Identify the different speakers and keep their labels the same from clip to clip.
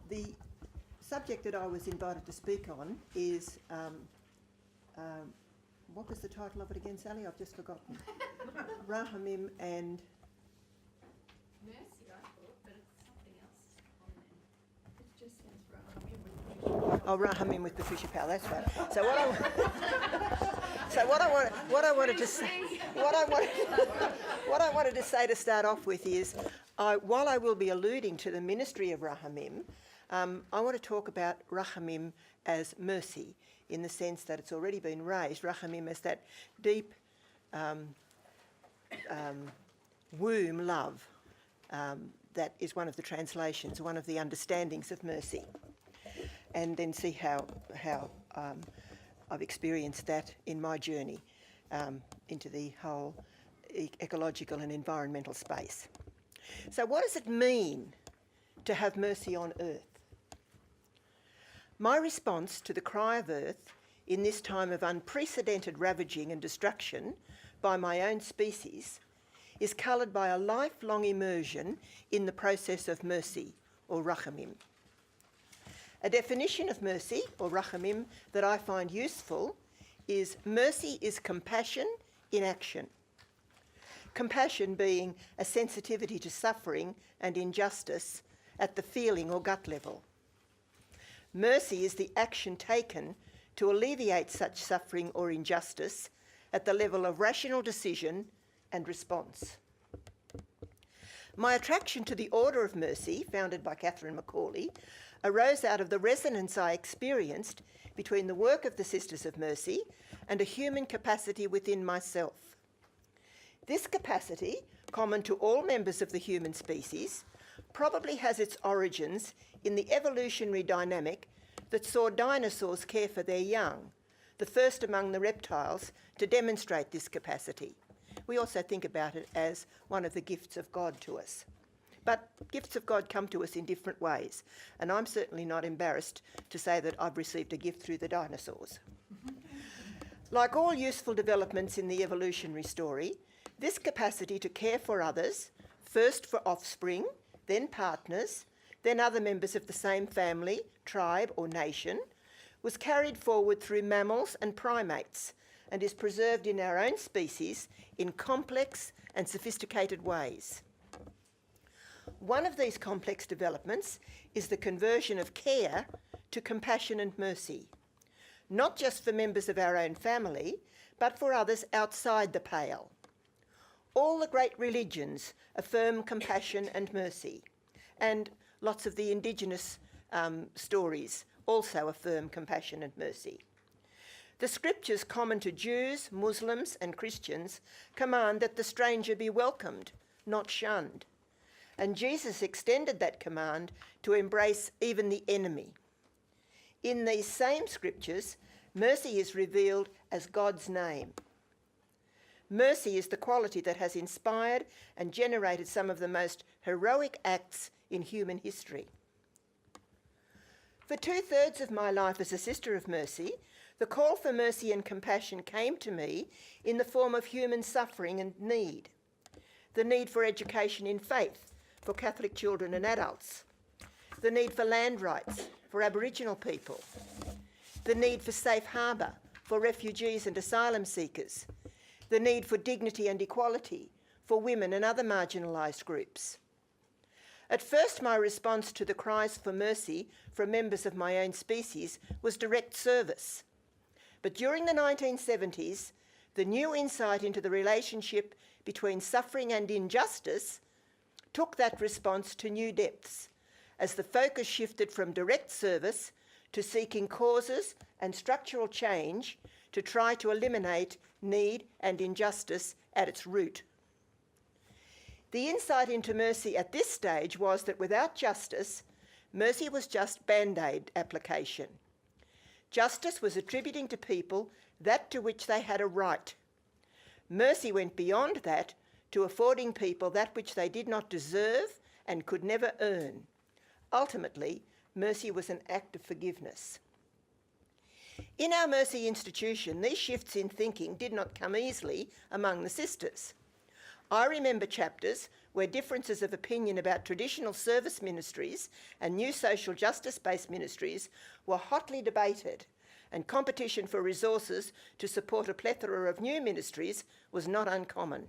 Speaker 1: The subject that I was invited to speak on is, what was the title of it again, Sally? I've just forgotten. Rahamim and...
Speaker 2: Mercy, I thought, but it's something else on there. It just says Rahamim with Patricia Powell.
Speaker 1: Oh, Rahamim with Patricia Powell, that's right. So what I wanted to say to start off with is, while I will be alluding to the ministry of Rahamim, I want to talk about Rahamim as mercy, in the sense that it's already been raised, Rahamim as that deep womb love. That is one of the translations, one of the understandings of mercy. And then see how I've experienced that in my journey into the whole ecological and environmental space. So what does it mean to have mercy on earth? My response to the cry of earth in this time of unprecedented ravaging and destruction by my own species is coloured by a lifelong immersion in the process of mercy, or Rahamim. A definition of mercy, or Rahamim, that I find useful is mercy is compassion in action. Compassion being a sensitivity to suffering and injustice at the feeling or gut level. Mercy is the action taken to alleviate such suffering or injustice at the level of rational decision and response. My attraction to the order of mercy, founded by Catherine Macaulay, arose out of the resonance I experienced between the work of the Sisters of Mercy and a human capacity within myself. This capacity, common to all members of the human species, probably has its origins in the evolutionary dynamic that saw dinosaurs care for their young, the first among the reptiles to demonstrate this capacity. We also think about it as one of the gifts of God to us. But gifts of God come to us in different ways, and I'm certainly not embarrassed to say that I've received a gift through the dinosaurs. Like all useful developments in the evolutionary story, this capacity to care for others, first for offspring, then partners, then other members of the same family, tribe or nation, was carried forward through mammals and primates and is preserved in our own species in complex and sophisticated ways. One of these complex developments is the conversion of care to compassion and mercy, not just for members of our own family, but for others outside the pale. All the great religions affirm compassion and mercy, and lots of the indigenous stories also affirm compassion and mercy. The scriptures common to Jews, Muslims and Christians command that the stranger be welcomed, not shunned. And Jesus extended that command to embrace even the enemy. In these same scriptures, mercy is revealed as God's name. Mercy is the quality that has inspired and generated some of the most heroic acts in human history. For 2/3 of my life as a Sister of Mercy, the call for mercy and compassion came to me in the form of human suffering and need. The need for education in faith for Catholic children and adults. The need for land rights for Aboriginal people. The need for safe harbour for refugees and asylum seekers. The need for dignity and equality for women and other marginalised groups. At first, my response to the cries for mercy from members of my own species was direct service. But during the 1970s, the new insight into the relationship between suffering and injustice took that response to new depths, as the focus shifted from direct service to seeking causes and structural change to try to eliminate need and injustice at its root. The insight into mercy at this stage was that without justice, mercy was just band-aid application. Justice was attributing to people that to which they had a right. Mercy went beyond that to affording people that which they did not deserve and could never earn. Ultimately, mercy was an act of forgiveness. In our Mercy institution, these shifts in thinking did not come easily among the sisters. I remember chapters where differences of opinion about traditional service ministries and new social justice-based ministries were hotly debated, and competition for resources to support a plethora of new ministries was not uncommon.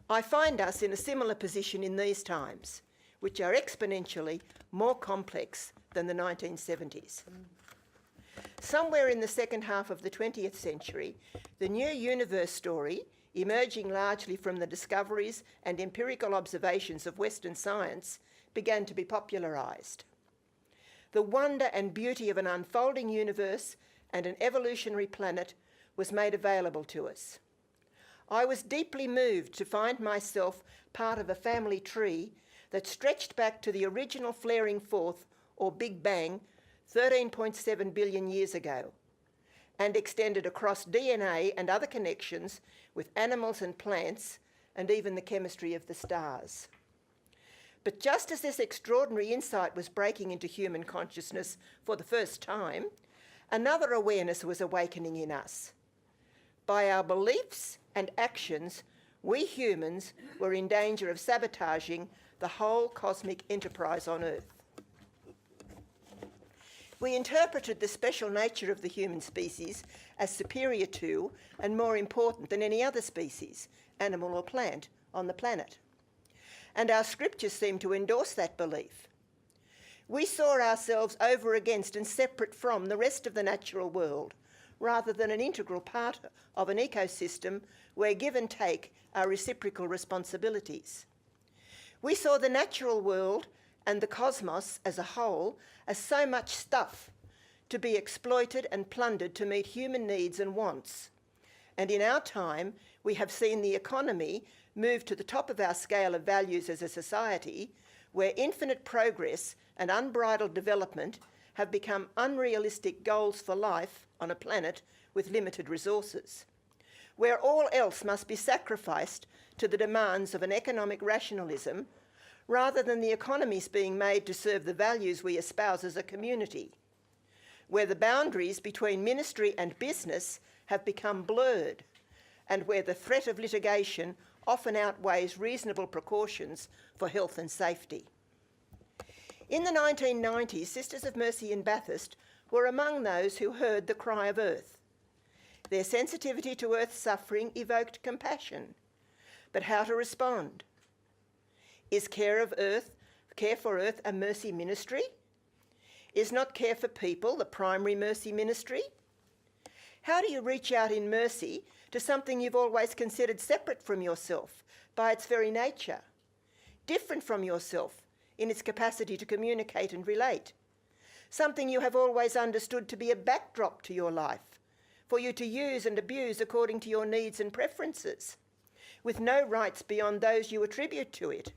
Speaker 1: I find us in a similar position in these times, which are exponentially more complex than the 1970s. Somewhere in the second half of the 20th century, the new universe story, emerging largely from the discoveries and empirical observations of Western science, began to be popularised. The wonder and beauty of an unfolding universe and an evolutionary planet was made available to us. I was deeply moved to find myself part of a family tree that stretched back to the original flaring forth, or Big Bang, 13.7 billion years ago, and extended across DNA and other connections with animals and plants, and even the chemistry of the stars. But just as this extraordinary insight was breaking into human consciousness for the first time, another awareness was awakening in us. By our beliefs and actions, we humans were in danger of sabotaging the whole cosmic enterprise on Earth. We interpreted the special nature of the human species as superior to and more important than any other species, animal or plant, on the planet. And our scriptures seem to endorse that belief. We saw ourselves over against and separate from the rest of the natural world, rather than an integral part of an ecosystem where give and take are reciprocal responsibilities. We saw the natural world and the cosmos as a whole as so much stuff to be exploited and plundered to meet human needs and wants. And in our time, we have seen the economy move to the top of our scale of values as a society, where infinite progress and unbridled development have become unrealistic goals for life on a planet with limited resources, where all else must be sacrificed to the demands of an economic rationalism, rather than the economies being made to serve the values we espouse as a community, where the boundaries between ministry and business have become blurred, and where the threat of litigation often outweighs reasonable precautions for health and safety. In the 1990s, Sisters of Mercy in Bathurst were among those who heard the cry of Earth. Their sensitivity to Earth's suffering evoked compassion. But how to respond? Is care for Earth a mercy ministry? Is not care for people the primary mercy ministry? How do you reach out in mercy to something you've always considered separate from yourself by its very nature, different from yourself in its capacity to communicate and relate, something you have always understood to be a backdrop to your life, for you to use and abuse according to your needs and preferences, with no rights beyond those you attribute to it?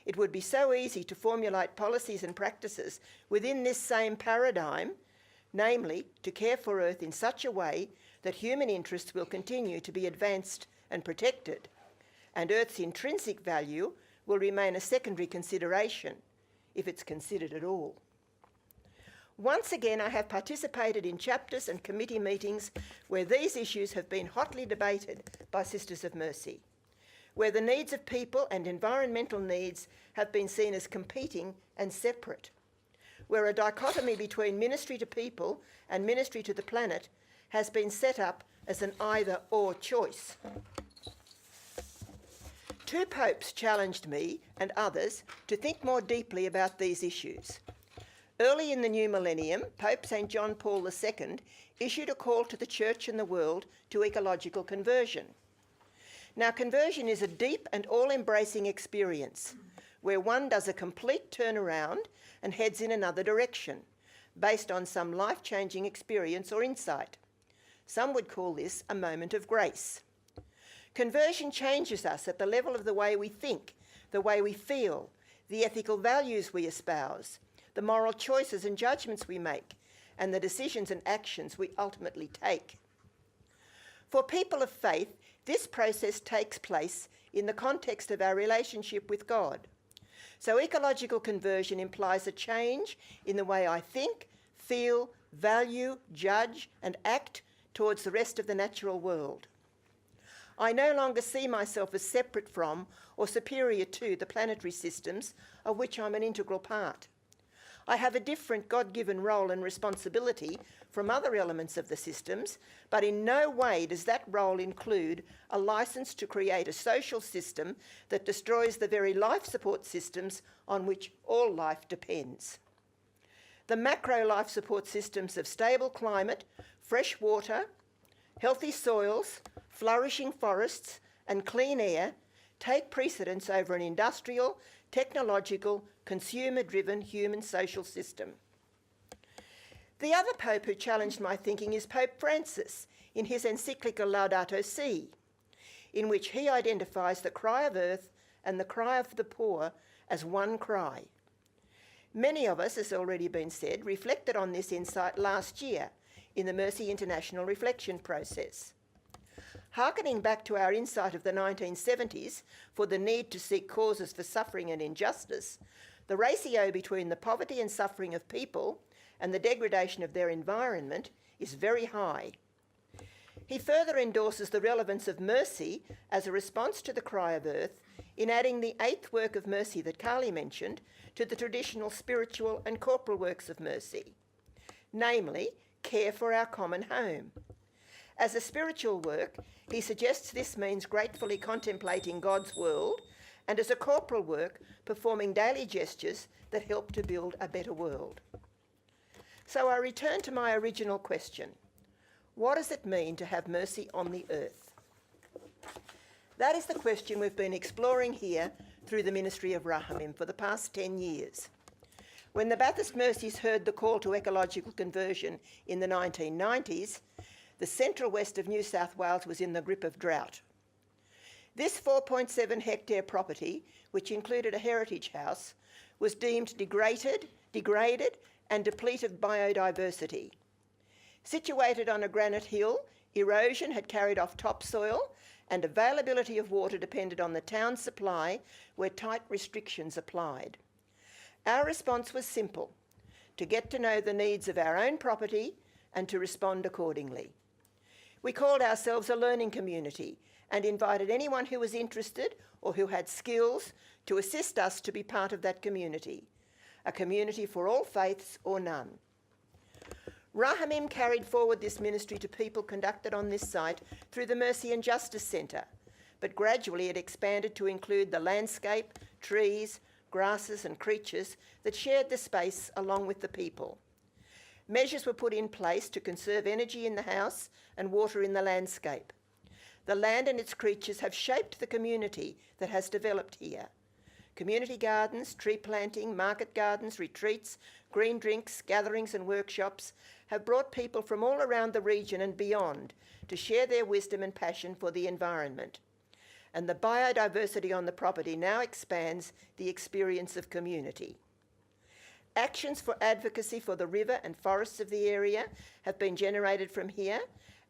Speaker 1: It would be so easy to formulate policies and practices within this same paradigm, namely, to care for Earth in such a way that human interests will continue to be advanced and protected, and Earth's intrinsic value will remain a secondary consideration, if it's considered at all. Once again, I have participated in chapters and committee meetings where these issues have been hotly debated by Sisters of Mercy, where the needs of people and environmental needs have been seen as competing and separate, where a dichotomy between ministry to people and ministry to the planet has been set up as an either-or choice. Two popes challenged me and others to think more deeply about these issues. Early in the new millennium, Pope St. John Paul II issued a call to the Church and the world to ecological conversion. Now, conversion is a deep and all-embracing experience where one does a complete turnaround and heads in another direction, based on some life-changing experience or insight. Some would call this a moment of grace. Conversion changes us at the level of the way we think, the way we feel, the ethical values we espouse, the moral choices and judgments we make, and the decisions and actions we ultimately take. For people of faith, this process takes place in the context of our relationship with God. So ecological conversion implies a change in the way I think, feel, value, judge, and act towards the rest of the natural world. I no longer see myself as separate from or superior to the planetary systems of which I'm an integral part. I have a different God-given role and responsibility from other elements of the systems, but in no way does that role include a licence to create a social system that destroys the very life support systems on which all life depends. The macro life support systems of stable climate, fresh water, healthy soils, flourishing forests and clean air take precedence over an industrial, technological, consumer-driven human social system. The other Pope who challenged my thinking is Pope Francis in his encyclical Laudato Si, in which he identifies the cry of earth and the cry of the poor as one cry. Many of us, as already been said, reflected on this insight last year in the Mercy International reflection process. Harkening back to our insight of the 1970s for the need to seek causes for suffering and injustice, the ratio between the poverty and suffering of people and the degradation of their environment is very high. He further endorses the relevance of mercy as a response to the cry of earth in adding the 8th work of mercy that Carly mentioned to the traditional spiritual and corporal works of mercy, namely, care for our common home. As a spiritual work, he suggests this means gratefully contemplating God's world, and as a corporal work, performing daily gestures that help to build a better world. So I return to my original question. What does it mean to have mercy on the earth? That is the question we've been exploring here through the Ministry of Rahamim for the past 10 years. When the Baptist Mercies heard the call to ecological conversion in the 1990s, the central west of New South Wales was in the grip of drought. This 4.7 hectare property, which included a heritage house, was deemed degraded and depleted biodiversity. Situated on a granite hill, erosion had carried off topsoil and availability of water depended on the town's supply, where tight restrictions applied. Our response was simple: to get to know the needs of our own property and to respond accordingly. We called ourselves a learning community and invited anyone who was interested or who had skills to assist us to be part of that community, a community for all faiths or none. Rahamim carried forward this ministry to people conducted on this site through the Mercy and Justice Centre, but gradually it expanded to include the landscape, trees, grasses and creatures that shared the space along with the people. Measures were put in place to conserve energy in the house and water in the landscape. The land and its creatures have shaped the community that has developed here. Community gardens, tree planting, market gardens, retreats, green drinks, gatherings and workshops have brought people from all around the region and beyond to share their wisdom and passion for the environment. And the biodiversity on the property now expands the experience of community. Actions for advocacy for the river and forests of the area have been generated from here,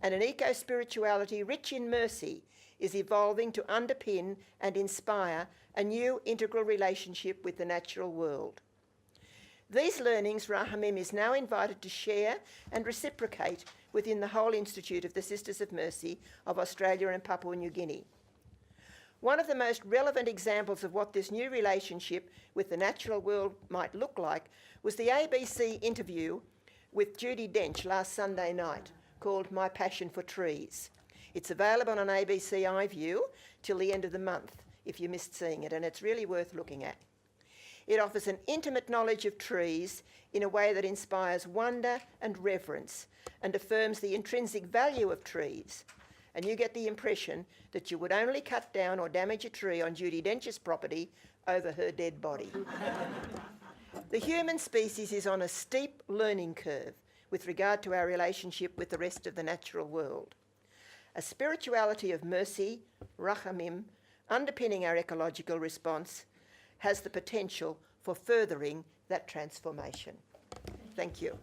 Speaker 1: and an eco-spirituality rich in mercy is evolving to underpin and inspire a new integral relationship with the natural world. These learnings Rahamim is now invited to share and reciprocate within the whole Institute of the Sisters of Mercy of Australia and Papua New Guinea. One of the most relevant examples of what this new relationship with the natural world might look like was the ABC interview with Judi Dench last Sunday night, called My Passion for Trees. It's available on ABC iView till the end of the month, if you missed seeing it, and it's really worth looking at. It offers an intimate knowledge of trees in a way that inspires wonder and reverence and affirms the intrinsic value of trees. And you get the impression that you would only cut down or damage a tree on Judi Dench's property over her dead body. The human species is on a steep learning curve with regard to our relationship with the rest of the natural world. A spirituality of mercy, Rahamim, underpinning our ecological response, has the potential for furthering that transformation. Thank you.